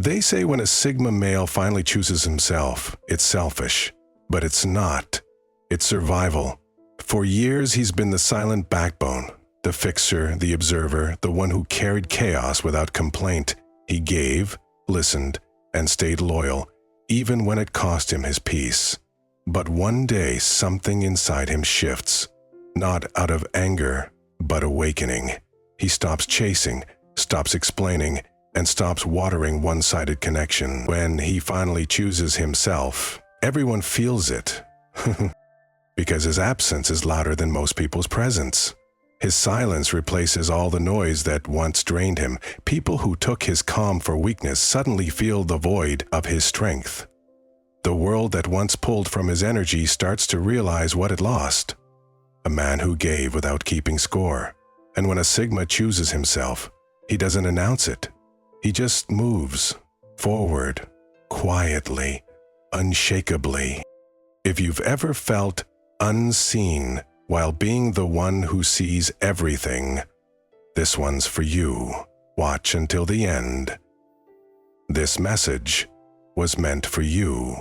They say when a Sigma male finally chooses himself, it's selfish. But it's not. It's survival. For years, he's been the silent backbone, the fixer, the observer, the one who carried chaos without complaint. He gave, listened, and stayed loyal, even when it cost him his peace. But one day, something inside him shifts. Not out of anger, but awakening. He stops chasing, stops explaining, and stops watering one-sided connection. When he finally chooses himself, everyone feels it. Because his absence is louder than most people's presence. His silence replaces all the noise that once drained him. People who took his calm for weakness suddenly feel the void of his strength. The world that once pulled from his energy starts to realize what it lost. A man who gave without keeping score. And when a Sigma chooses himself, he doesn't announce it. He just moves forward, quietly, unshakably. If you've ever felt unseen while being the one who sees everything, this one's for you. Watch until the end. This message was meant for you.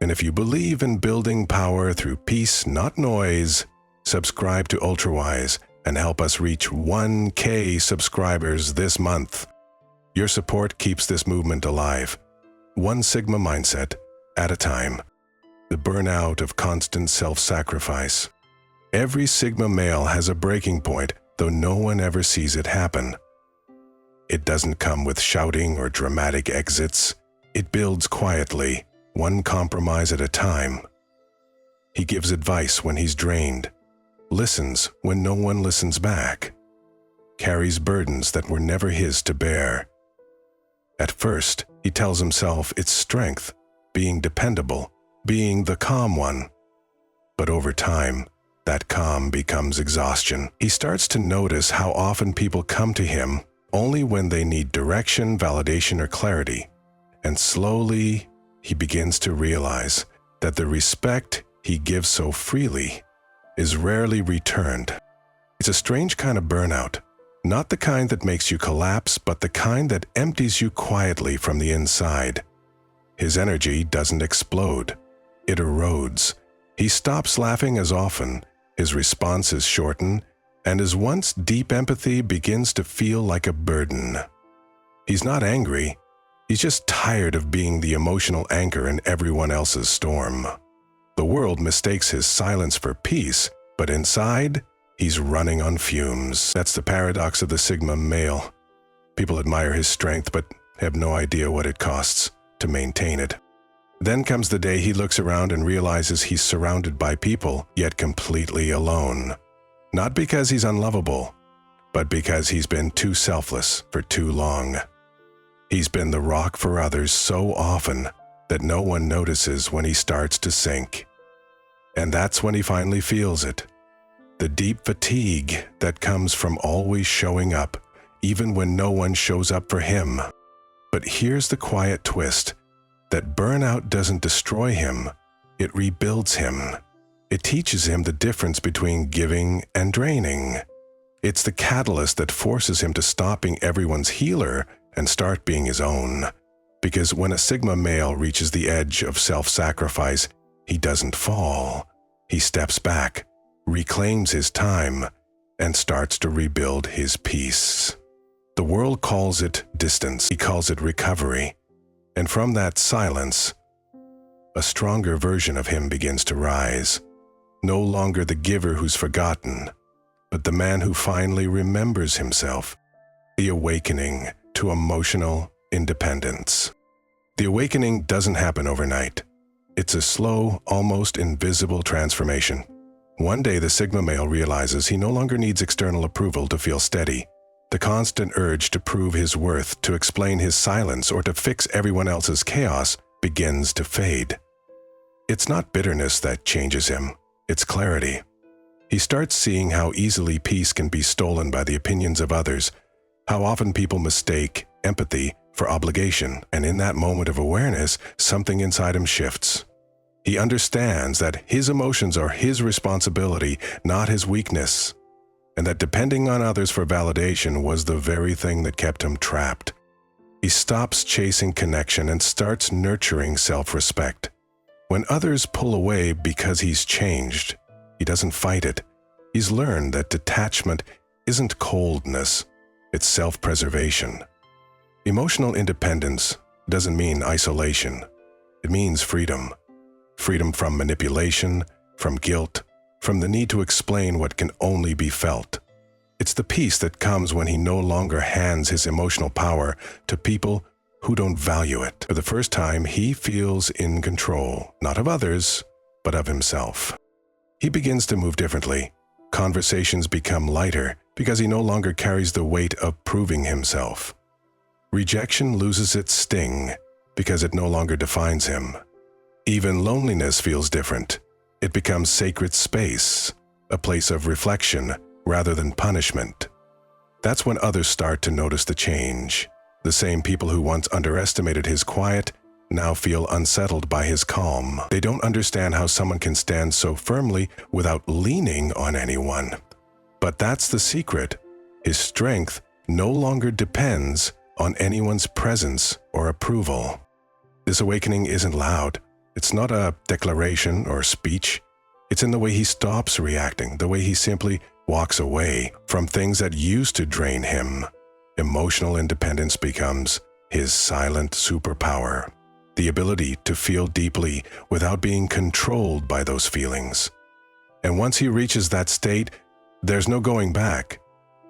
And if you believe in building power through peace, not noise, subscribe to Ultrawise and help us reach 1K subscribers this month. Your support keeps this movement alive, one Sigma mindset at a time. The burnout of constant self-sacrifice. Every Sigma male has a breaking point, though no one ever sees it happen. It doesn't come with shouting or dramatic exits. It builds quietly, one compromise at a time. He gives advice when he's drained, listens when no one listens back, carries burdens that were never his to bear. At first, he tells himself it's strength, being dependable, being the calm one. But over time, that calm becomes exhaustion. He starts to notice how often people come to him only when they need direction, validation, or clarity. And slowly, he begins to realize that the respect he gives so freely is rarely returned. It's a strange kind of burnout. Not the kind that makes you collapse, but the kind that empties you quietly from the inside. His energy doesn't explode. It erodes. He stops laughing as often, his responses shorten, and his once deep empathy begins to feel like a burden. He's not angry. He's just tired of being the emotional anchor in everyone else's storm. The world mistakes his silence for peace, but inside, he's running on fumes. That's the paradox of the Sigma male. People admire his strength, but have no idea what it costs to maintain it. Then comes the day he looks around and realizes he's surrounded by people, yet completely alone. Not because he's unlovable, but because he's been too selfless for too long. He's been the rock for others so often that no one notices when he starts to sink. And that's when he finally feels it. The deep fatigue that comes from always showing up, even when no one shows up for him. But here's the quiet twist, that burnout doesn't destroy him, it rebuilds him. It teaches him the difference between giving and draining. It's the catalyst that forces him to stop being everyone's healer and start being his own. Because when a Sigma male reaches the edge of self-sacrifice, he doesn't fall. He steps back, reclaims his time, and starts to rebuild his peace. The world calls it distance. He calls it recovery. And from that silence, a stronger version of him begins to rise. No longer the giver who's forgotten, but the man who finally remembers himself. The awakening to emotional independence. The awakening doesn't happen overnight. It's a slow, almost invisible transformation. One day the Sigma male realizes he no longer needs external approval to feel steady. The constant urge to prove his worth, to explain his silence, or to fix everyone else's chaos begins to fade. It's not bitterness that changes him, it's clarity. He starts seeing how easily peace can be stolen by the opinions of others, how often people mistake empathy for obligation, and in that moment of awareness, something inside him shifts. He understands that his emotions are his responsibility, not his weakness, and that depending on others for validation was the very thing that kept him trapped. He stops chasing connection and starts nurturing self-respect. When others pull away because he's changed, he doesn't fight it. He's learned that detachment isn't coldness, it's self-preservation. Emotional independence doesn't mean isolation. It means freedom. Freedom from manipulation, from guilt, from the need to explain what can only be felt. It's the peace that comes when he no longer hands his emotional power to people who don't value it. For the first time, he feels in control, not of others, but of himself. He begins to move differently. Conversations become lighter because he no longer carries the weight of proving himself. Rejection loses its sting because it no longer defines him. Even loneliness feels different. It becomes sacred space, a place of reflection rather than punishment. That's when others start to notice the change. The same people who once underestimated his quiet now feel unsettled by his calm. They don't understand how someone can stand so firmly without leaning on anyone. But that's the secret. His strength no longer depends on anyone's presence or approval. This awakening isn't loud. It's not a declaration or speech. It's in the way he stops reacting, the way he simply walks away from things that used to drain him. Emotional independence becomes his silent superpower, the ability to feel deeply without being controlled by those feelings. And once he reaches that state, there's no going back.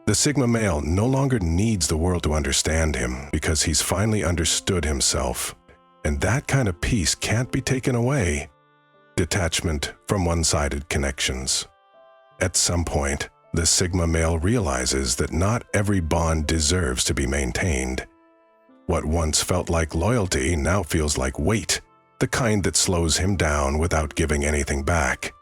The Sigma male no longer needs the world to understand him because he's finally understood himself. And that kind of peace can't be taken away. Detachment from one-sided connections. At some point, the Sigma male realizes that not every bond deserves to be maintained. What once felt like loyalty now feels like weight, the kind that slows him down without giving anything back.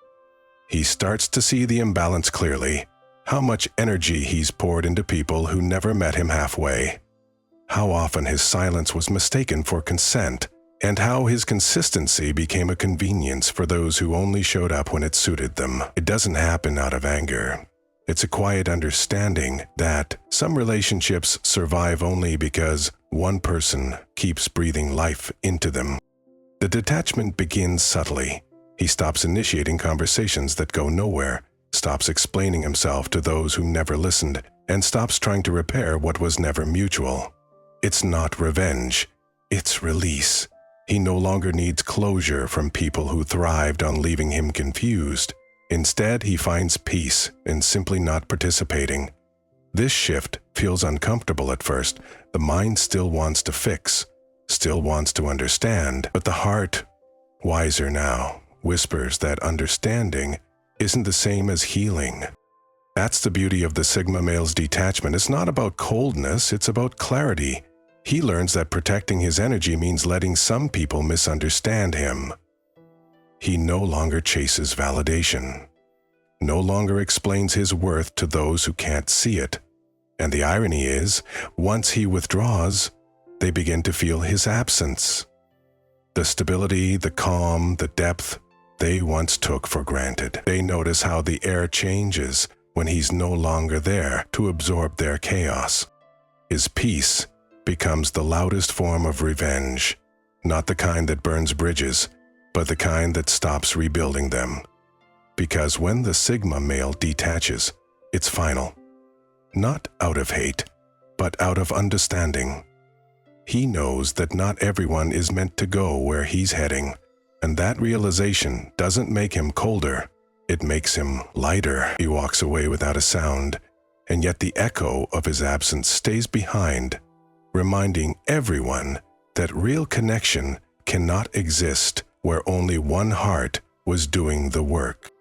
He starts to see the imbalance clearly, how much energy he's poured into people who never met him halfway. How often his silence was mistaken for consent, and how his consistency became a convenience for those who only showed up when it suited them. It doesn't happen out of anger. It's a quiet understanding that some relationships survive only because one person keeps breathing life into them. The detachment begins subtly. He stops initiating conversations that go nowhere, stops explaining himself to those who never listened, and stops trying to repair what was never mutual. It's not revenge, it's release. He no longer needs closure from people who thrived on leaving him confused. Instead, he finds peace in simply not participating. This shift feels uncomfortable at first. The mind still wants to fix, still wants to understand, but the heart, wiser now, whispers that understanding isn't the same as healing. That's the beauty of the Sigma male's detachment. It's not about coldness, it's about clarity. He learns that protecting his energy means letting some people misunderstand him. He no longer chases validation, no longer explains his worth to those who can't see it. And the irony is, once he withdraws, they begin to feel his absence. The stability, the calm, the depth they once took for granted. They notice how the air changes when he's no longer there to absorb their chaos. His peace becomes the loudest form of revenge, not the kind that burns bridges, but the kind that stops rebuilding them. Because when the Sigma male detaches, it's final. Not out of hate, but out of understanding. He knows that not everyone is meant to go where he's heading, and that realization doesn't make him colder, it makes him lighter. He walks away without a sound, and yet the echo of his absence stays behind, reminding everyone that real connection cannot exist where only one heart was doing the work.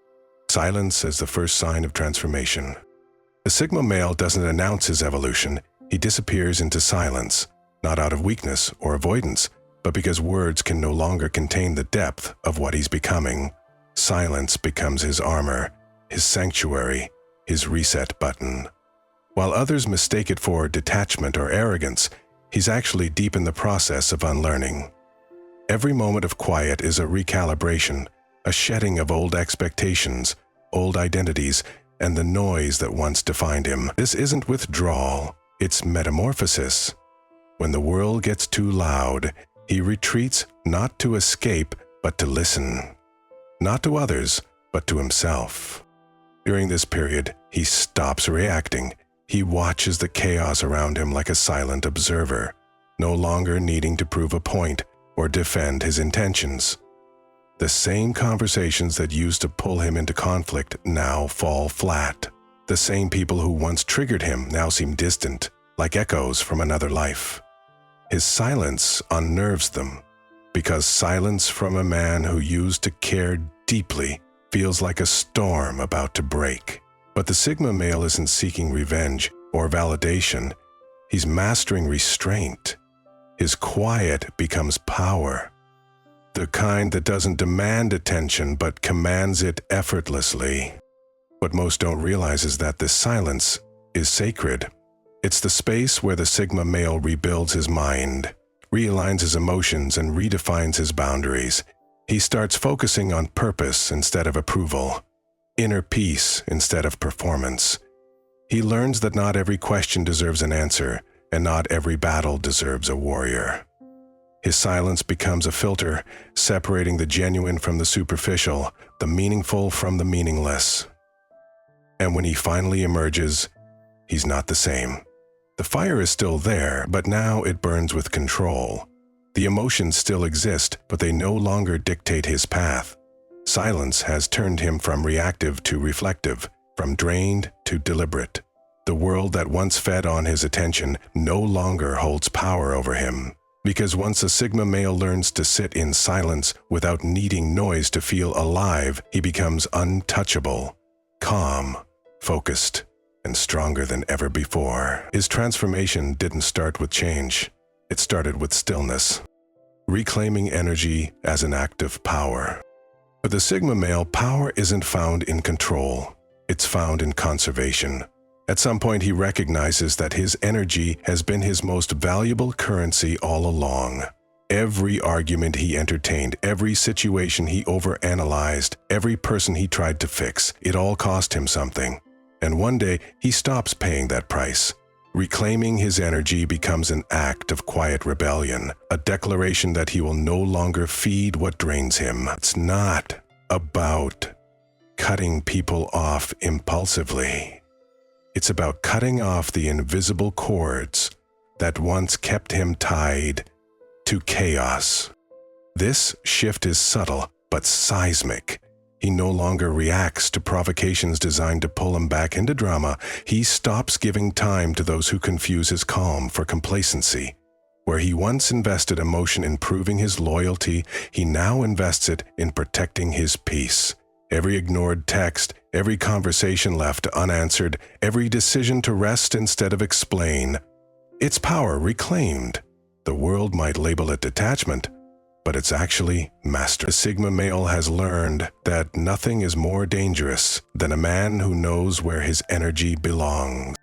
Silence as the first sign of transformation. The Sigma male doesn't announce his evolution, he disappears into silence, not out of weakness or avoidance, but because words can no longer contain the depth of what he's becoming. Silence becomes his armor, his sanctuary, his reset button. While others mistake it for detachment or arrogance, he's actually deep in the process of unlearning. Every moment of quiet is a recalibration, a shedding of old expectations, old identities, and the noise that once defined him. This isn't withdrawal, it's metamorphosis. When the world gets too loud, he retreats not to escape, but to listen. Not to others, but to himself. During this period, he stops reacting. He watches the chaos around him like a silent observer, no longer needing to prove a point or defend his intentions. The same conversations that used to pull him into conflict now fall flat. The same people who once triggered him now seem distant, like echoes from another life. His silence unnerves them, because silence from a man who used to care deeply feels like a storm about to break. But the Sigma male isn't seeking revenge or validation. He's mastering restraint. His quiet becomes power. The kind that doesn't demand attention but commands it effortlessly. What most don't realize is that this silence is sacred. It's the space where the Sigma male rebuilds his mind, realigns his emotions, and redefines his boundaries. He starts focusing on purpose instead of approval, inner peace instead of performance. He learns that not every question deserves an answer, and not every battle deserves a warrior. His silence becomes a filter, separating the genuine from the superficial, the meaningful from the meaningless. And when he finally emerges, he's not the same. The fire is still there, but now it burns with control. The emotions still exist, but they no longer dictate his path. Silence has turned him from reactive to reflective, from drained to deliberate. The world that once fed on his attention no longer holds power over him. Because once a Sigma male learns to sit in silence without needing noise to feel alive, he becomes untouchable, calm, focused, and stronger than ever before. His transformation didn't start with change. It started with stillness, reclaiming energy as an act of power. For the Sigma male, power isn't found in control. It's found in conservation. At some point, he recognizes that his energy has been his most valuable currency all along. Every argument he entertained, every situation he overanalyzed, every person he tried to fix, it all cost him something. And one day, he stops paying that price. Reclaiming his energy becomes an act of quiet rebellion, a declaration that he will no longer feed what drains him. It's not about cutting people off impulsively. It's about cutting off the invisible cords that once kept him tied to chaos. This shift is subtle but seismic. He no longer reacts to provocations designed to pull him back into drama. He stops giving time to those who confuse his calm for complacency. Where he once invested emotion in proving his loyalty, he now invests it in protecting his peace. Every ignored text, every conversation left unanswered, every decision to rest instead of explain. It's power reclaimed. The world might label it detachment, but it's actually mastery. The Sigma male has learned that nothing is more dangerous than a man who knows where his energy belongs.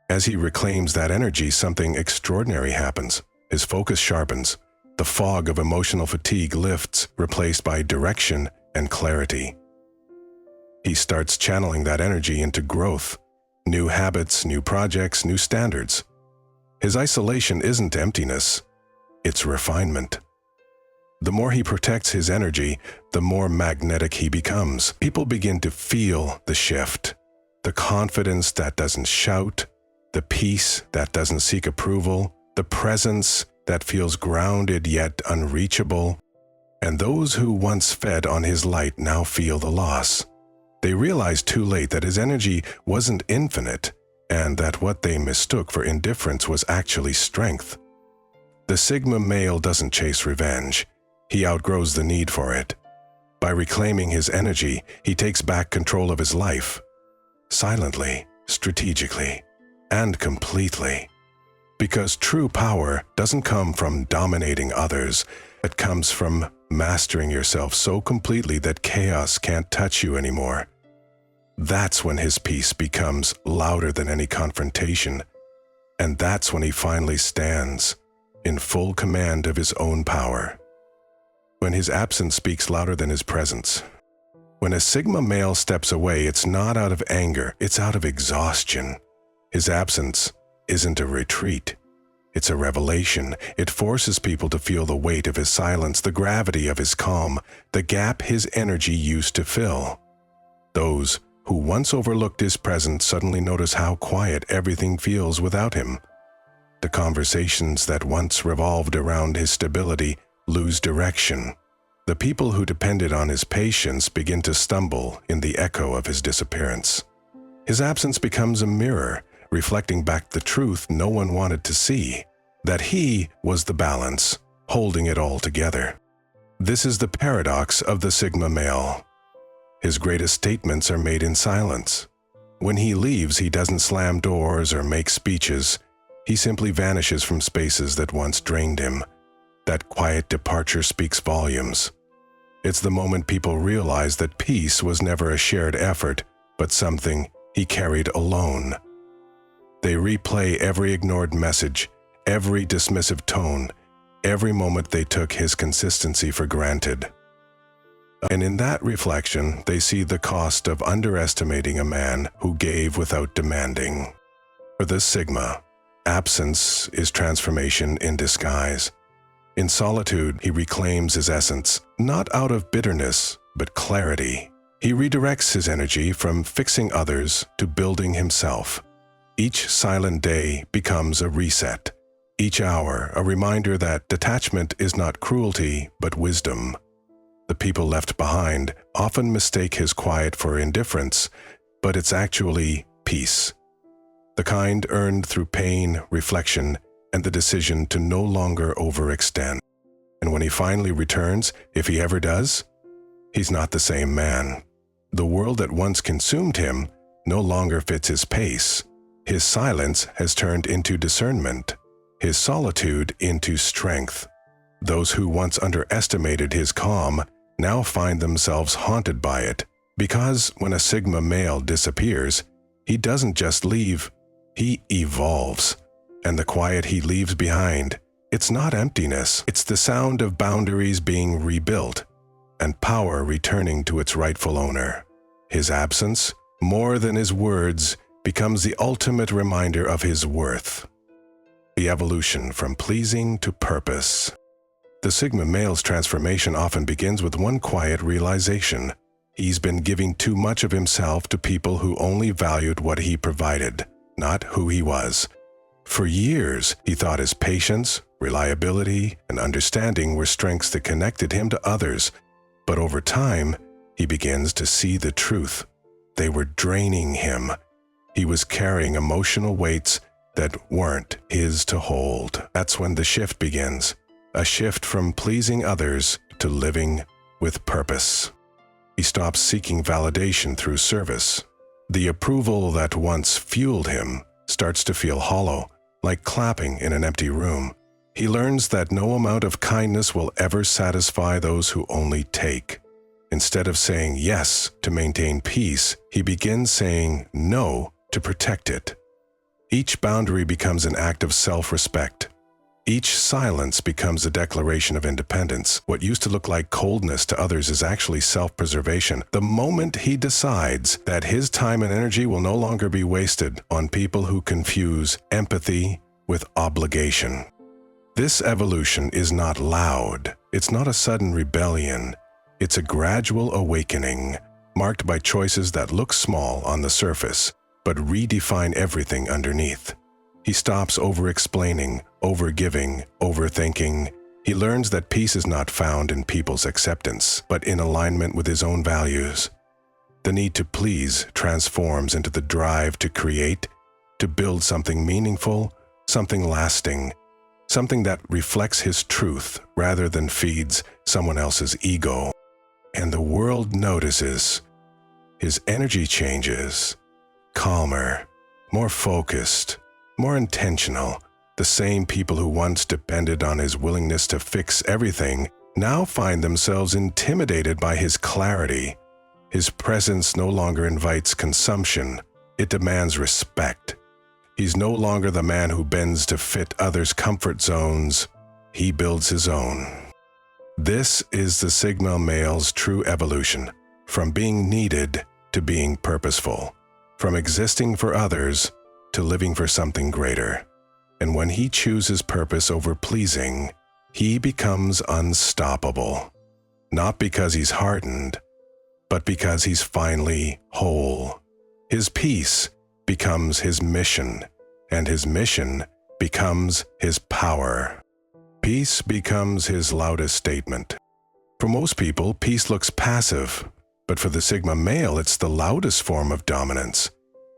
As he reclaims that energy, something extraordinary happens. His focus sharpens. The fog of emotional fatigue lifts, replaced by direction and clarity. He starts channeling that energy into growth, new habits, new projects, new standards. His isolation isn't emptiness, it's refinement. The more he protects his energy, the more magnetic he becomes. People begin to feel the shift, the confidence that doesn't shout, the peace that doesn't seek approval, the presence that feels grounded yet unreachable. And those who once fed on his light now feel the loss. They realize too late that his energy wasn't infinite, and that what they mistook for indifference was actually strength. The Sigma male doesn't chase revenge. He outgrows the need for it. By reclaiming his energy, he takes back control of his life. Silently, strategically, and completely. Because true power doesn't come from dominating others. It comes from mastering yourself so completely that chaos can't touch you anymore. That's when his peace becomes louder than any confrontation. And that's when he finally stands in full command of his own power. When his absence speaks louder than his presence. When a Sigma male steps away, it's not out of anger, it's out of exhaustion. His absence isn't a retreat. It's a revelation. It forces people to feel the weight of his silence, the gravity of his calm, the gap his energy used to fill. Those who once overlooked his presence suddenly notice how quiet everything feels without him. The conversations that once revolved around his stability lose direction. The people who depended on his patience begin to stumble in the echo of his disappearance. His absence becomes a mirror, reflecting back the truth no one wanted to see, that he was the balance, holding it all together. This is the paradox of the Sigma male. His greatest statements are made in silence. When he leaves, he doesn't slam doors or make speeches. He simply vanishes from spaces that once drained him. That quiet departure speaks volumes. It's the moment people realize that peace was never a shared effort, but something he carried alone. They replay every ignored message, every dismissive tone, every moment they took his consistency for granted. And in that reflection, they see the cost of underestimating a man who gave without demanding. For the Sigma, absence is transformation in disguise. In solitude, he reclaims his essence, not out of bitterness, but clarity. He redirects his energy from fixing others to building himself. Each silent day becomes a reset. Each hour, a reminder that detachment is not cruelty, but wisdom. The people left behind often mistake his quiet for indifference, but it's actually peace. The kind earned through pain, reflection, and the decision to no longer overextend. And when he finally returns, if he ever does, he's not the same man. The world that once consumed him no longer fits his pace. His silence has turned into discernment, his solitude into strength. Those who once underestimated his calm now find themselves haunted by it, because when a Sigma male disappears, he doesn't just leave, he evolves. And the quiet he leaves behind, it's not emptiness, it's the sound of boundaries being rebuilt and power returning to its rightful owner. His absence, more than his words, becomes the ultimate reminder of his worth. The evolution from pleasing to purpose. The Sigma male's transformation often begins with one quiet realization. He's been giving too much of himself to people who only valued what he provided, not who he was. For years, he thought his patience, reliability, and understanding were strengths that connected him to others. But over time, he begins to see the truth. They were draining him. He was carrying emotional weights that weren't his to hold. That's when the shift begins. A shift from pleasing others to living with purpose. He stops seeking validation through service. The approval that once fueled him starts to feel hollow, like clapping in an empty room. He learns that no amount of kindness will ever satisfy those who only take. Instead of saying yes to maintain peace, he begins saying no to protect it. Each boundary becomes an act of self-respect. Each silence becomes a declaration of independence. What used to look like coldness to others is actually self-preservation. The moment he decides that his time and energy will no longer be wasted on people who confuse empathy with obligation. This evolution is not loud. It's not a sudden rebellion. It's a gradual awakening, marked by choices that look small on the surface, but redefine everything underneath. He stops over-explaining, over-giving, overthinking. He learns that peace is not found in people's acceptance, but in alignment with his own values. The need to please transforms into the drive to create, to build something meaningful, something lasting, something that reflects his truth rather than feeds someone else's ego. And the world notices. His energy changes, calmer, more focused, more intentional. The same people who once depended on his willingness to fix everything now find themselves intimidated by his clarity. His presence no longer invites consumption, it demands respect. He's no longer the man who bends to fit others' comfort zones. He builds his own. This is the Sigma male's true evolution, from being needed to being purposeful, from existing for others to living for something greater. And when he chooses purpose over pleasing, he becomes unstoppable. Not because he's hardened, but because he's finally whole. His peace becomes his mission, and his mission becomes his power. Peace becomes his loudest statement. For most people, peace looks passive, but for the Sigma male, it's the loudest form of dominance.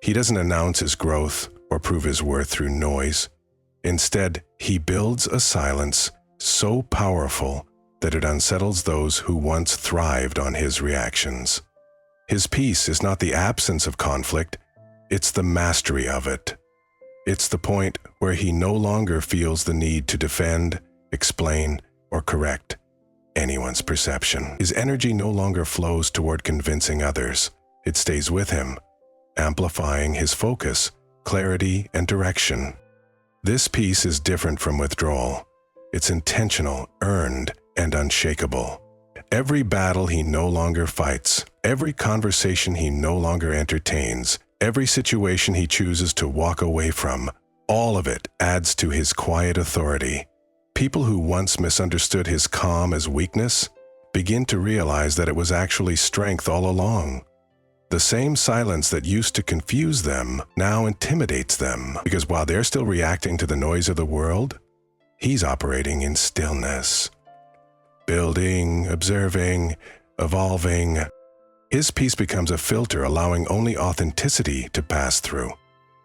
He doesn't announce his growth or prove his worth through noise. Instead, he builds a silence so powerful that it unsettles those who once thrived on his reactions. His peace is not the absence of conflict, it's the mastery of it. It's the point where he no longer feels the need to defend, explain, or correct anyone's perception. His energy no longer flows toward convincing others. It stays with him, amplifying his focus, clarity, and direction. This peace is different from withdrawal. It's intentional, earned, and unshakable. Every battle he no longer fights, every conversation he no longer entertains, every situation he chooses to walk away from, all of it adds to his quiet authority. People who once misunderstood his calm as weakness begin to realize that it was actually strength all along. The same silence that used to confuse them now intimidates them, because while they're still reacting to the noise of the world, he's operating in stillness. Building, observing, evolving. His peace becomes a filter allowing only authenticity to pass through.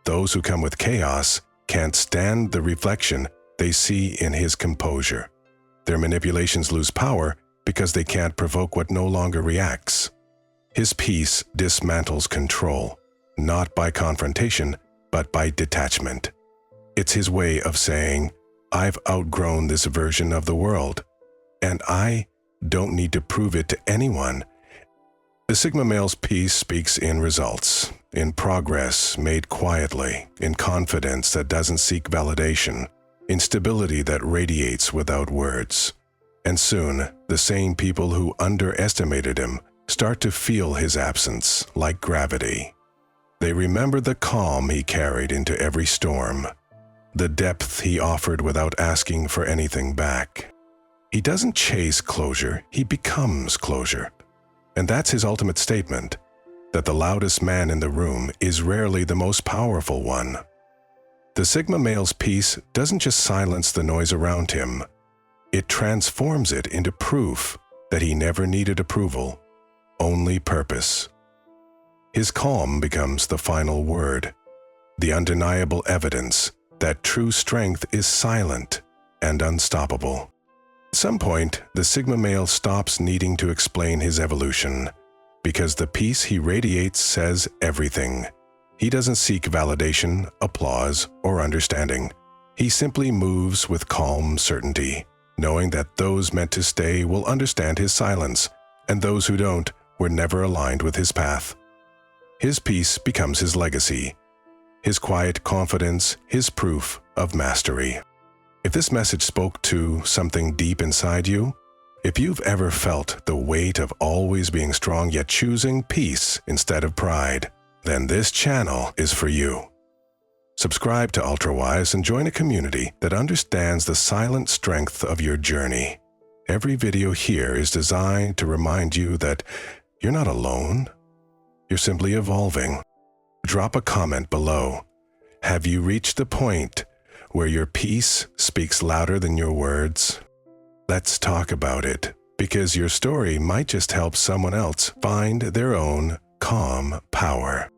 Those who come with chaos can't stand the reflection they see in his composure. Their manipulations lose power because they can't provoke what no longer reacts. His peace dismantles control, not by confrontation, but by detachment. It's his way of saying, I've outgrown this version of the world, and I don't need to prove it to anyone. The Sigma male's peace speaks in results, in progress made quietly, in confidence that doesn't seek validation, in stability that radiates without words. And soon, the same people who underestimated him start to feel his absence like gravity. They remember the calm he carried into every storm, the depth he offered without asking for anything back. He doesn't chase closure, he becomes closure. And that's his ultimate statement, that the loudest man in the room is rarely the most powerful one. The Sigma male's peace doesn't just silence the noise around him, it transforms it into proof that he never needed approval, only purpose. His calm becomes the final word, the undeniable evidence that true strength is silent and unstoppable. At some point, the Sigma male stops needing to explain his evolution, because the peace he radiates says everything. He doesn't seek validation, applause, or understanding. He simply moves with calm certainty, knowing that those meant to stay will understand his silence, and those who don't were never aligned with his path. His peace becomes his legacy, his quiet confidence, his proof of mastery. If this message spoke to something deep inside you, if you've ever felt the weight of always being strong yet choosing peace instead of pride, then this channel is for you. Subscribe to UltraWise and join a community that understands the silent strength of your journey. Every video here is designed to remind you that you're not alone. You're simply evolving. Drop a comment below. Have you reached the point where your peace speaks louder than your words? Let's talk about it, because your story might just help someone else find their own calm